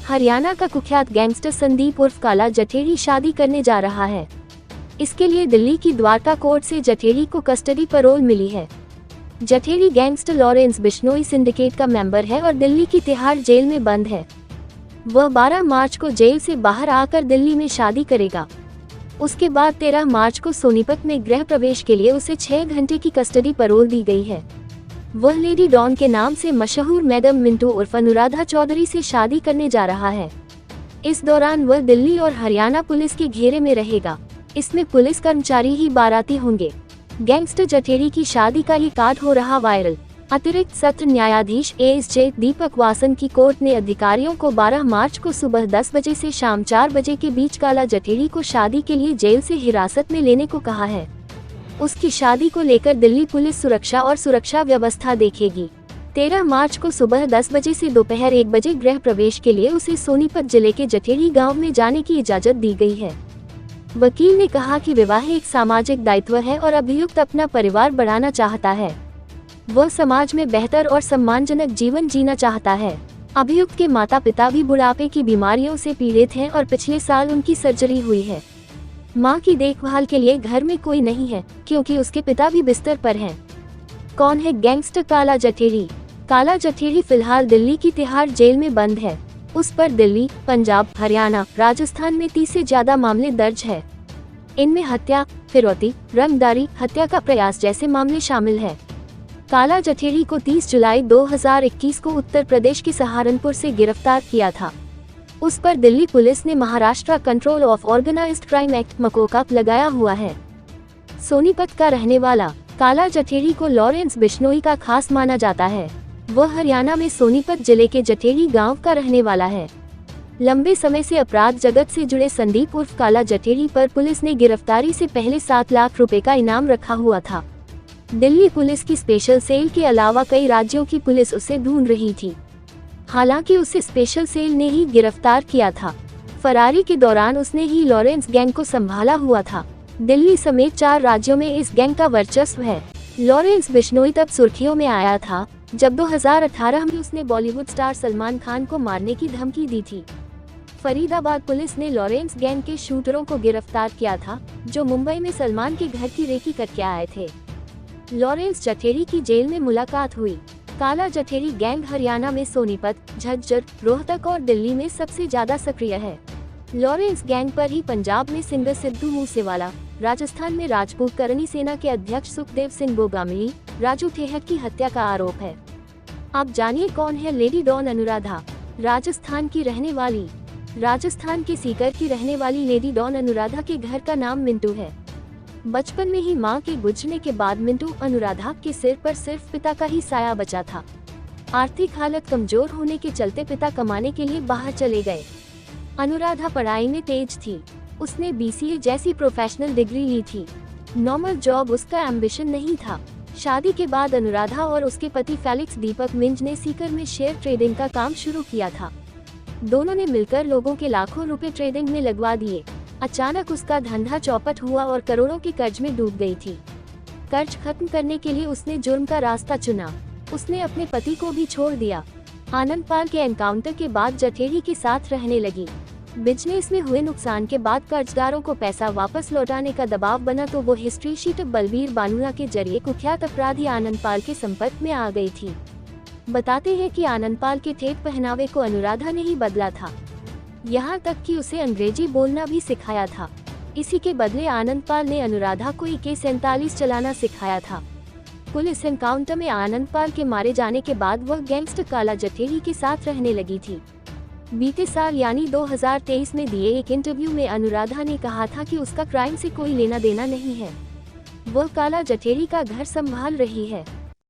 हरियाणा का कुख्यात गैंगस्टर संदीप उर्फ काला जठेरी शादी करने जा रहा है। इसके लिए दिल्ली की द्वारका कोर्ट से जठेरी को कस्टडी पैरोल मिली है। जठेरी गैंगस्टर लॉरेंस बिश्नोई सिंडिकेट का मेंबर है और दिल्ली की तिहाड़ जेल में बंद है। वह 12 मार्च को जेल से बाहर आकर दिल्ली में शादी करेगा। उसके बाद 13 मार्च को सोनीपत में गृह प्रवेश के लिए उसे 6 घंटे की कस्टडी पैरोल दी गई है। वह लेडी डॉन के नाम से मशहूर मैडम मिंटू उर्फ अनुराधा चौधरी से शादी करने जा रहा है। इस दौरान वह दिल्ली और हरियाणा पुलिस के घेरे में रहेगा। इसमें पुलिस कर्मचारी ही बाराती होंगे। गैंगस्टर जठेरी की शादी का ये कार्ड हो रहा वायरल। अतिरिक्त सत्र न्यायाधीश एएसजे दीपक वासन की कोर्ट ने अधिकारियों को 12 मार्च को सुबह 10 बजे से शाम 4 बजे के बीच काला जठेरी को शादी के लिए जेल से हिरासत में लेने को कहा है। उसकी शादी को लेकर दिल्ली पुलिस सुरक्षा और सुरक्षा व्यवस्था देखेगी। 13 मार्च को सुबह 10 बजे से दोपहर 1 बजे गृह प्रवेश के लिए उसे सोनीपत जिले के जठेरी गांव में जाने की इजाजत दी गई है। वकील ने कहा कि विवाह एक सामाजिक दायित्व है और अभियुक्त अपना परिवार बढ़ाना चाहता है। वह समाज में बेहतर और सम्मानजनक जीवन जीना चाहता है। अभियुक्त के माता पिता भी बुढ़ापे की बीमारियों से पीड़ित हैं और पिछले साल उनकी सर्जरी हुई है। मां की देखभाल के लिए घर में कोई नहीं है क्योंकि उसके पिता भी बिस्तर पर हैं। कौन है गैंगस्टर काला जठेरी? काला जठेरी फिलहाल दिल्ली की तिहाड़ जेल में बंद है। उस पर दिल्ली, पंजाब, हरियाणा, राजस्थान में 30 से ज्यादा मामले दर्ज है। इनमें हत्या, फिरौती, रंगदारी, हत्या का प्रयास जैसे मामले शामिल है। काला जठेरी को 30 जुलाई 2021 को उत्तर प्रदेश के सहारनपुर से गिरफ्तार किया था। उस पर दिल्ली पुलिस ने Maharashtra control of organised crime act MCOCA लगाया हुआ है। सोनीपत का रहने वाला काला जठेरी को लॉरेंस बिश्नोई का खास माना जाता है। वह हरियाणा में सोनीपत जिले के जठेरी गांव का रहने वाला है। लंबे समय से अपराध जगत से जुड़े संदीप उर्फ काला जठेरी पर पुलिस ने गिरफ्तारी से पहले 7 लाख रुपए का इनाम रखा हुआ था। दिल्ली पुलिस की स्पेशल सेल के अलावा कई राज्यों की पुलिस उसे ढूंढ रही थी। हालांकि उसे स्पेशल सेल ने ही गिरफ्तार किया था। फरारी के दौरान उसने ही लॉरेंस गैंग को संभाला हुआ था। दिल्ली समेत 4 राज्यों में इस गैंग का वर्चस्व है। लॉरेंस बिश्नोई तब सुर्खियों में आया था जब 2018 में उसने बॉलीवुड स्टार सलमान खान को मारने की धमकी दी थी। फरीदाबाद पुलिस ने लॉरेंस गैंग के शूटरों को गिरफ्तार किया था जो मुंबई में सलमान के घर की रेकी करके आए थे। लॉरेंस जठेरी की जेल में मुलाकात हुई। काला जठेरी गैंग हरियाणा में सोनीपत, झज्जर, रोहतक और दिल्ली में सबसे ज्यादा सक्रिय है। लॉरेंस गैंग पर ही पंजाब में सिंगर सिद्धू मूसेवाला, राजस्थान में राजपूत करनी सेना के अध्यक्ष सुखदेव सिंह बोगामिली, राजू ठेहक की हत्या का आरोप है। आप जानिए कौन है लेडी डॉन अनुराधा? राजस्थान की रहने वाली राजस्थान के सीकर की रहने वाली लेडी डॉन अनुराधा के घर का नाम मिंटू है। बचपन में ही मां के गुजरने के बाद मिंटू अनुराधा के सिर पर सिर्फ पिता का ही साया बचा था। आर्थिक हालत कमजोर होने के चलते पिता कमाने के लिए बाहर चले गए। अनुराधा पढ़ाई में तेज थी। उसने BCA जैसी प्रोफेशनल डिग्री ली थी। नॉर्मल जॉब उसका एम्बिशन नहीं था। शादी के बाद अनुराधा और उसके पति फेलिक्स दीपक मिंज ने सीकर में शेयर ट्रेडिंग का काम शुरू किया था। दोनों ने मिलकर लोगों के लाखों रुपए ट्रेडिंग में लगवा दिए। अचानक उसका धंधा चौपट हुआ और करोड़ों के कर्ज में डूब गई थी। कर्ज खत्म करने के लिए उसने जुर्म का रास्ता चुना। उसने अपने पति को भी छोड़ दिया। आनंदपाल के एनकाउंटर के बाद जठेरी के साथ रहने लगी। बिजनेस में हुए नुकसान के बाद कर्जदारों को पैसा वापस लौटाने का दबाव बना तो वो हिस्ट्री शीटर बलबीर बानुला के जरिए कुख्यात अपराधी आनंदपाल के संपर्क में आ गई थी। बताते हैं कि आनंदपाल के ठेठ पहनावे को अनुराधा ने ही बदला था। यहाँ तक कि उसे अंग्रेजी बोलना भी सिखाया था। इसी के बदले आनंदपाल ने अनुराधा को AK-47 चलाना सिखाया था। पुलिस एनकाउंटर में आनंदपाल के मारे जाने के बाद वह गैंगस्टर काला जठेरी के साथ रहने लगी थी। बीते साल यानी 2023 में दिए एक इंटरव्यू में अनुराधा ने कहा था कि उसका क्राइम से कोई लेना देना नहीं है। वह काला जठेरी का घर संभाल रही है।